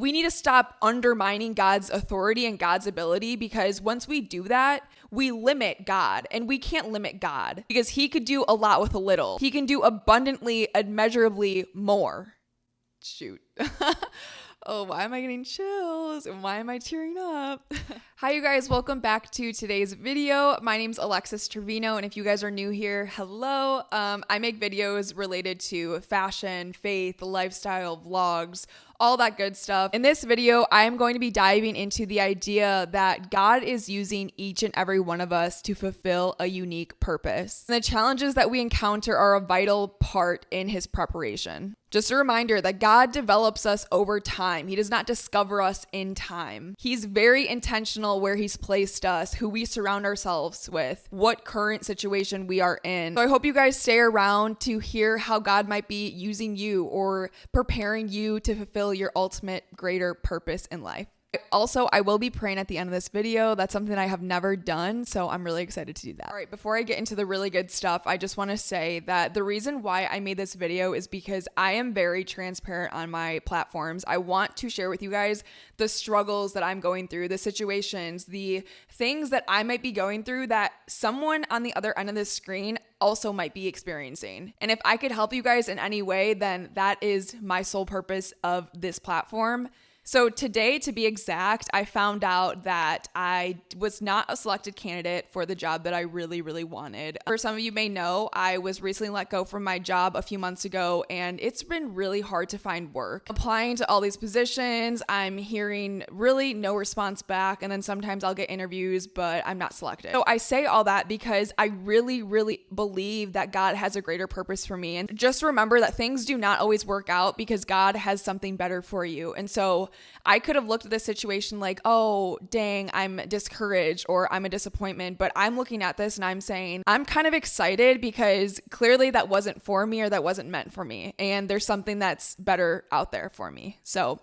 We need to stop undermining God's authority and God's ability, because once we do that, we limit God, and we can't limit God because he could do a lot with a little. He can do abundantly, immeasurably more. Shoot. Oh, why am I getting chills? And why am I tearing up? Hi, you guys. Welcome back to today's video. My name's Alexis Trevino, and if you guys are new here, hello. I make videos related to fashion, faith, lifestyle, vlogs, all that good stuff. In this video, I am going to be diving into the idea that God is using each and every one of us to fulfill a unique purpose. And the challenges that we encounter are a vital part in his preparation. Just a reminder that God develops us over time. He does not discover us in time. He's very intentional where he's placed us, who we surround ourselves with, what current situation we are in. So I hope you guys stay around to hear how God might be using you or preparing you to fulfill your ultimate greater purpose in life. Also, I will be praying at the end of this video. That's something I have never done, so I'm really excited to do that. All right, before I get into the really good stuff, I just want to say that the reason why I made this video is because I am very transparent on my platforms. I want to share with you guys the struggles that I'm going through, the situations, the things that I might be going through that someone on the other end of this screen also might be experiencing. And if I could help you guys in any way, then that is my sole purpose of this platform. So today, to be exact, I found out that I was not a selected candidate for the job that I really, really wanted. For some of you may know, I was recently let go from my job a few months ago, and it's been really hard to find work. Applying to all these positions, I'm hearing really no response back, and then sometimes I'll get interviews, but I'm not selected. So I say all that because I really, really believe that God has a greater purpose for me. And just remember that things do not always work out because God has something better for you. And so I could have looked at this situation like, oh, dang, I'm discouraged or I'm a disappointment. But I'm looking at this and I'm saying, I'm kind of excited because clearly that wasn't for me or that wasn't meant for me. And there's something that's better out there for me. So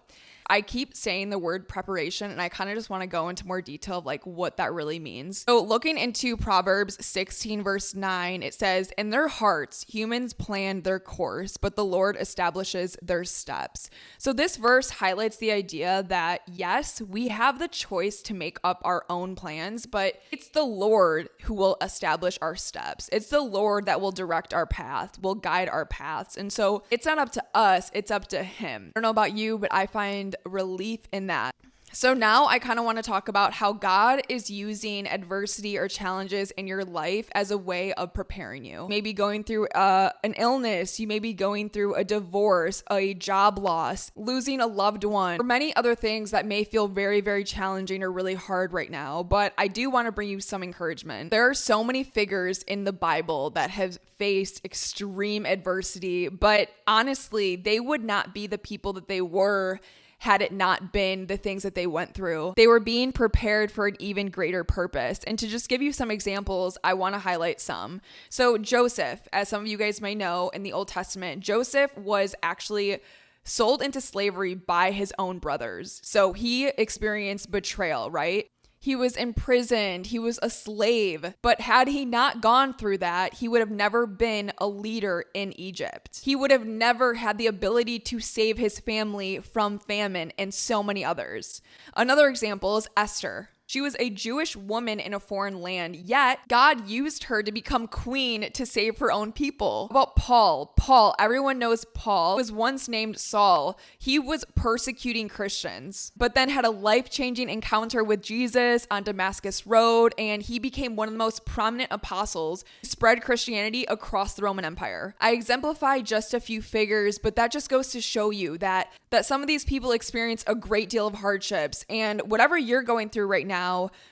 I keep saying the word preparation, and I kind of just want to go into more detail of like what that really means. So looking into Proverbs 16 verse 9, it says, in their hearts, humans plan their course, but the Lord establishes their steps. So this verse highlights the idea that yes, we have the choice to make up our own plans, but it's the Lord who will establish our steps. It's the Lord that will direct our path, will guide our paths. And so it's not up to us, it's up to him. I don't know about you, but I find relief in that. So now I kind of want to talk about how God is using adversity or challenges in your life as a way of preparing you. Maybe going through an illness, you may be going through a divorce, a job loss, losing a loved one, or many other things that may feel very, very challenging or really hard right now. But I do want to bring you some encouragement. There are so many figures in the Bible that have faced extreme adversity, but honestly, they would not be the people that they were had it not been the things that they went through. They were being prepared for an even greater purpose. And to just give you some examples, I want to highlight some. So Joseph, as some of you guys may know, in the Old Testament, Joseph was actually sold into slavery by his own brothers. So he experienced betrayal, right? He was imprisoned, he was a slave, but had he not gone through that, he would have never been a leader in Egypt. He would have never had the ability to save his family from famine and so many others. Another example is Esther. She was a Jewish woman in a foreign land, yet God used her to become queen to save her own people. About Paul, everyone knows Paul was once named Saul. He was persecuting Christians, but then had a life-changing encounter with Jesus on Damascus Road, and he became one of the most prominent apostles who spread Christianity across the Roman Empire. I exemplify just a few figures, but that just goes to show you that some of these people experience a great deal of hardships, and whatever you're going through right now,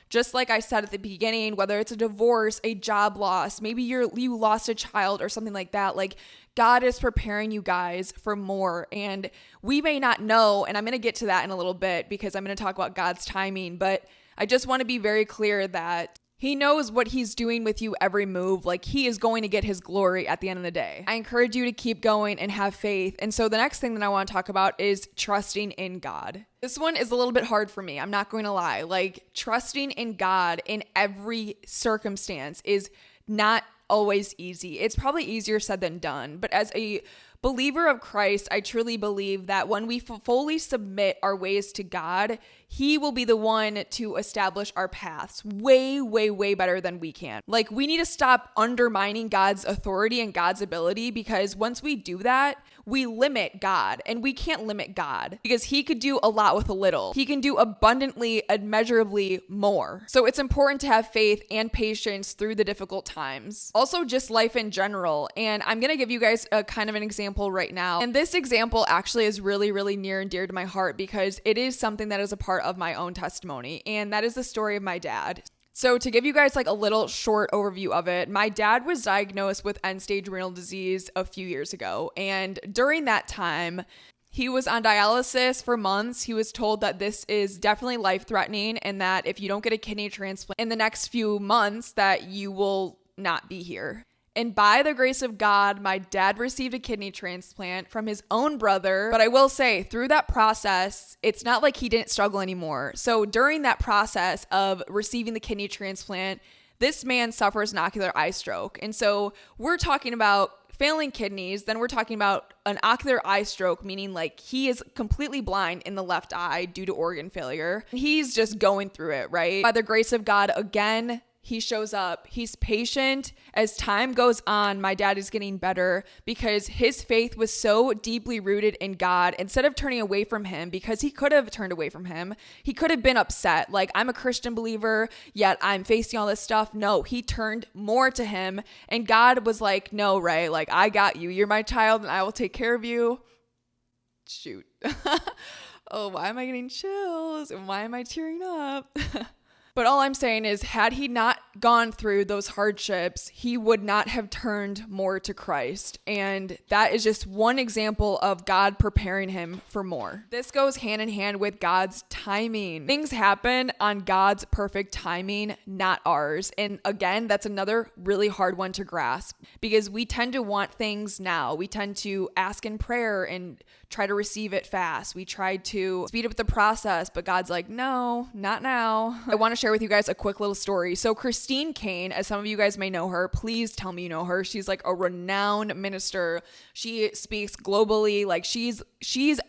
just like I said at the beginning, whether it's a divorce, a job loss, maybe you lost a child or something like that, like God is preparing you guys for more. And we may not know, and I'm going to get to that in a little bit because I'm going to talk about God's timing, but I just want to be very clear that he knows what he's doing with you every move. Like he is going to get his glory at the end of the day. I encourage you to keep going and have faith. And so the next thing that I want to talk about is trusting in God. This one is a little bit hard for me. I'm not going to lie. Like trusting in God in every circumstance is not always easy. It's probably easier said than done. But as a believer of Christ, I truly believe that when we fully submit our ways to God, he will be the one to establish our paths way, way, way better than we can. Like, we need to stop undermining God's authority and God's ability, because once we do that, we limit God, and we can't limit God because he could do a lot with a little. He can do abundantly, immeasurably more. So it's important to have faith and patience through the difficult times. Also, just life in general. And I'm going to give you guys a kind of an example right now. And this example actually is really, really near and dear to my heart because it is something that is a part of my own testimony. And that is the story of my dad. So to give you guys like a little short overview of it, my dad was diagnosed with end-stage renal disease a few years ago. And during that time, he was on dialysis for months. He was told that this is definitely life-threatening and that if you don't get a kidney transplant in the next few months, that you will not be here. And by the grace of God, my dad received a kidney transplant from his own brother. But I will say, through that process, it's not like he didn't struggle anymore. So during that process of receiving the kidney transplant, this man suffers an ocular eye stroke. And so we're talking about failing kidneys, then we're talking about an ocular eye stroke, meaning like he is completely blind in the left eye due to organ failure. He's just going through it, right? By the grace of God, again, he shows up. He's patient. As time goes on, my dad is getting better because his faith was so deeply rooted in God. Instead of turning away from him, because he could have turned away from him, he could have been upset. Like, I'm a Christian believer, yet I'm facing all this stuff. No, he turned more to him. And God was like, no, Ray, like, I got you. You're my child and I will take care of you. Shoot. Oh, why am I getting chills? And why am I tearing up? But all I'm saying is, had he not gone through those hardships, he would not have turned more to Christ. And that is just one example of God preparing him for more. This goes hand in hand with God's timing. Things happen on God's perfect timing, not ours. And again, that's another really hard one to grasp because we tend to want things now. We tend to ask in prayer and try to receive it fast. We try to speed up the process, but God's like, no, not now. I want to share with you guys a quick little story. So Christine Kane, as some of you guys may know her, please tell me you know her. She's like a renowned minister. She speaks globally. Like she's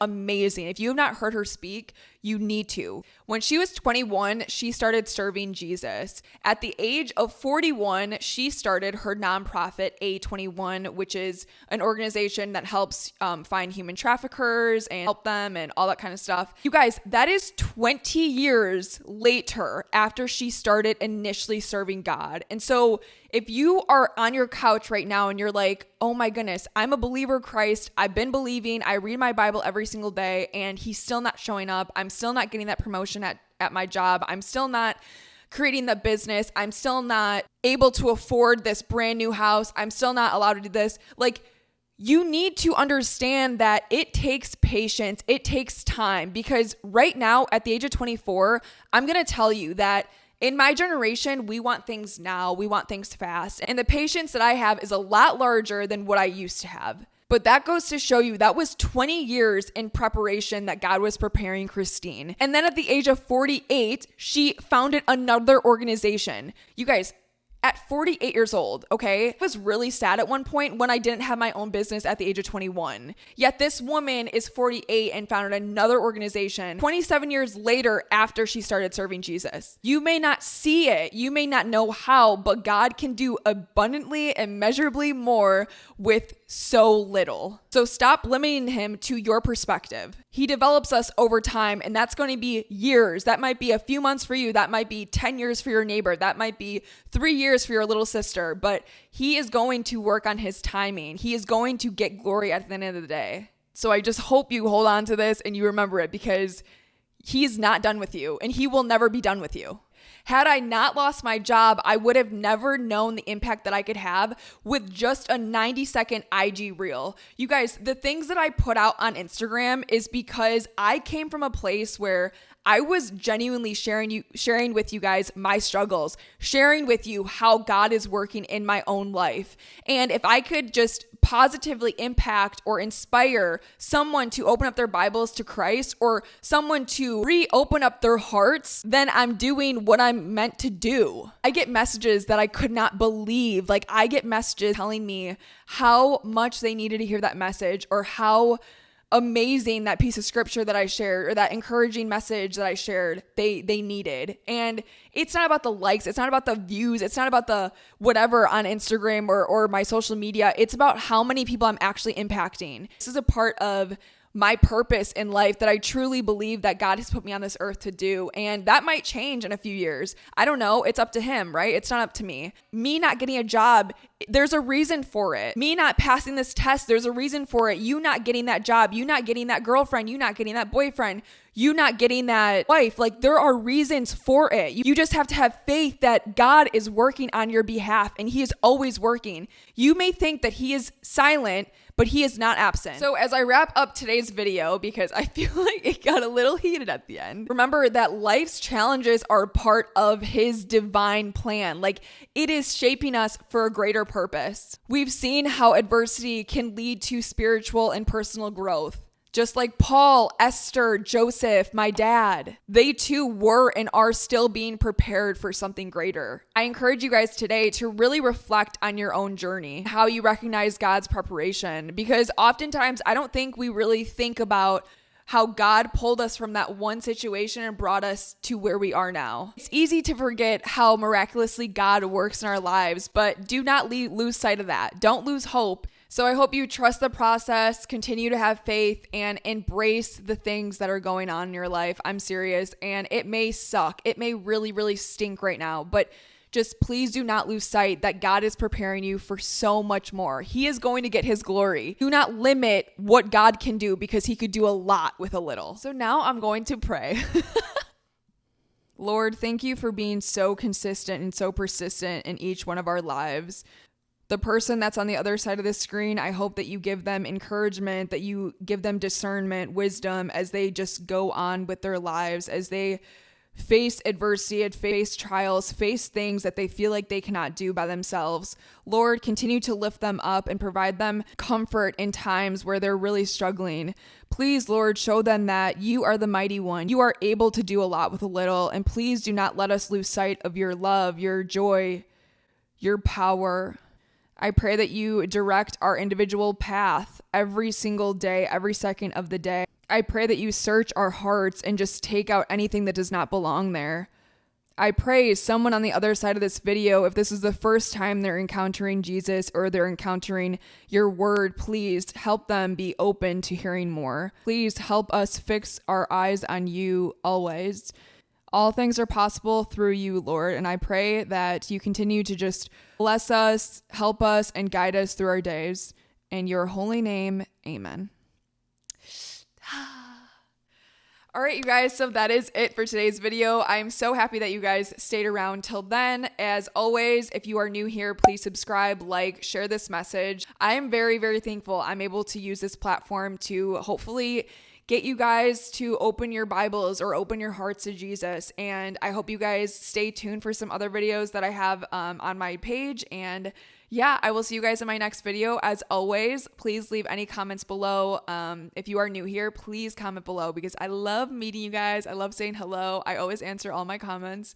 amazing. If you have not heard her speak, you need to. When she was 21, she started serving Jesus. At the age of 41, she started her nonprofit A21, which is an organization that helps find human traffickers and help them and all that kind of stuff. You guys, that is 20 years later after she started initially serving God. And so if you are on your couch right now and you're like, oh my goodness, I'm a believer of Christ. I've been believing. I read my Bible every single day and he's still not showing up. I'm still not getting that promotion at my job. I'm still not creating the business. I'm still not able to afford this brand new house. I'm still not allowed to do this. Like, you need to understand that it takes patience. It takes time because right now at the age of 24, I'm going to tell you that in my generation, we want things now. We want things fast. And the patience that I have is a lot larger than what I used to have. But that goes to show you that was 20 years in preparation that God was preparing Christine. And then at the age of 48, she founded another organization. You guys, at 48 years old, okay? I was really sad at one point when I didn't have my own business at the age of 21. Yet this woman is 48 and founded another organization 27 years later after she started serving Jesus. You may not see it. You may not know how, but God can do abundantly and immeasurably more with so little. So stop limiting him to your perspective. He develops us over time, and that's going to be years. That might be a few months for you. That might be 10 years for your neighbor. That might be 3 years for your little sister, but he is going to work on his timing. He is going to get glory at the end of the day. So I just hope you hold on to this and you remember it because he's not done with you and he will never be done with you. Had I not lost my job, I would have never known the impact that I could have with just a 90-second IG reel. You guys, the things that I put out on Instagram is because I came from a place where I was genuinely sharing with you guys my struggles, sharing with you how God is working in my own life. And if I could just positively impact or inspire someone to open up their Bibles to Christ or someone to reopen up their hearts, then I'm doing what what I'm meant to do. I get messages that I could not believe. Like, I get messages telling me how much they needed to hear that message, or how amazing that piece of scripture that I shared, or that encouraging message that I shared, they needed. And it's not about the likes, it's not about the views, it's not about the whatever on Instagram or my social media. It's about how many people I'm actually impacting. This is a part of my purpose in life that I truly believe that God has put me on this earth to do. And that might change in a few years. I don't know. It's up to him, right? It's not up to me. Me not getting a job, there's a reason for it. Me not passing this test, there's a reason for it. You not getting that job, you not getting that girlfriend, you not getting that boyfriend, you not getting that wife. Like, there are reasons for it. You just have to have faith that God is working on your behalf, and he is always working. You may think that he is silent, but he is not absent. So as I wrap up today's video, because I feel like it got a little heated at the end, remember that life's challenges are part of his divine plan. Like, it is shaping us for a greater purpose. We've seen how adversity can lead to spiritual and personal growth. Just like Paul, Esther, Joseph, my dad, they too were and are still being prepared for something greater. I encourage you guys today to really reflect on your own journey, how you recognize God's preparation, because oftentimes I don't think we really think about how God pulled us from that one situation and brought us to where we are now. It's easy to forget how miraculously God works in our lives, but do not lose sight of that. Don't lose hope. So I hope you trust the process, continue to have faith, and embrace the things that are going on in your life. I'm serious, and it may suck. It may really, really stink right now, but just please do not lose sight that God is preparing you for so much more. He is going to get his glory. Do not limit what God can do, because he could do a lot with a little. So now I'm going to pray. Lord, thank you for being so consistent and so persistent in each one of our lives. The person that's on the other side of the screen, I hope that you give them encouragement, that you give them discernment, wisdom as they just go on with their lives, as they face adversity, face trials, face things that they feel like they cannot do by themselves. Lord, continue to lift them up and provide them comfort in times where they're really struggling. Please, Lord, show them that you are the mighty one. You are able to do a lot with a little, and please do not let us lose sight of your love, your joy, your power. I pray that you direct our individual path every single day, every second of the day. I pray that you search our hearts and just take out anything that does not belong there. I pray someone on the other side of this video, if this is the first time they're encountering Jesus or they're encountering your word, please help them be open to hearing more. Please help us fix our eyes on you always. All things are possible through you, Lord, and I pray that you continue to just bless us, help us, and guide us through our days. In your holy name, amen. All right, you guys, so that is it for today's video. I'm so happy that you guys stayed around till then. As always, if you are new here, please subscribe, like, share this message. I am very, very thankful I'm able to use this platform to hopefully get you guys to open your Bibles or open your hearts to Jesus. And I hope you guys stay tuned for some other videos that I have on my page. And yeah, I will see you guys in my next video. As always, please leave any comments below. If you are new here, please comment below, because I love meeting you guys. I love saying hello. I always answer all my comments.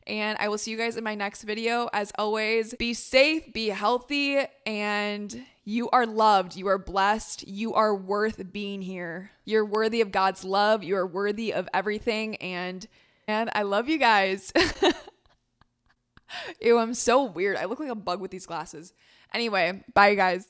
And I will see you guys in my next video. As always, be safe, be healthy, and you are loved. You are blessed. You are worth being here. You're worthy of God's love. You are worthy of everything. And I love you guys. Ew, I'm so weird. I look like a bug with these glasses. Anyway, bye guys.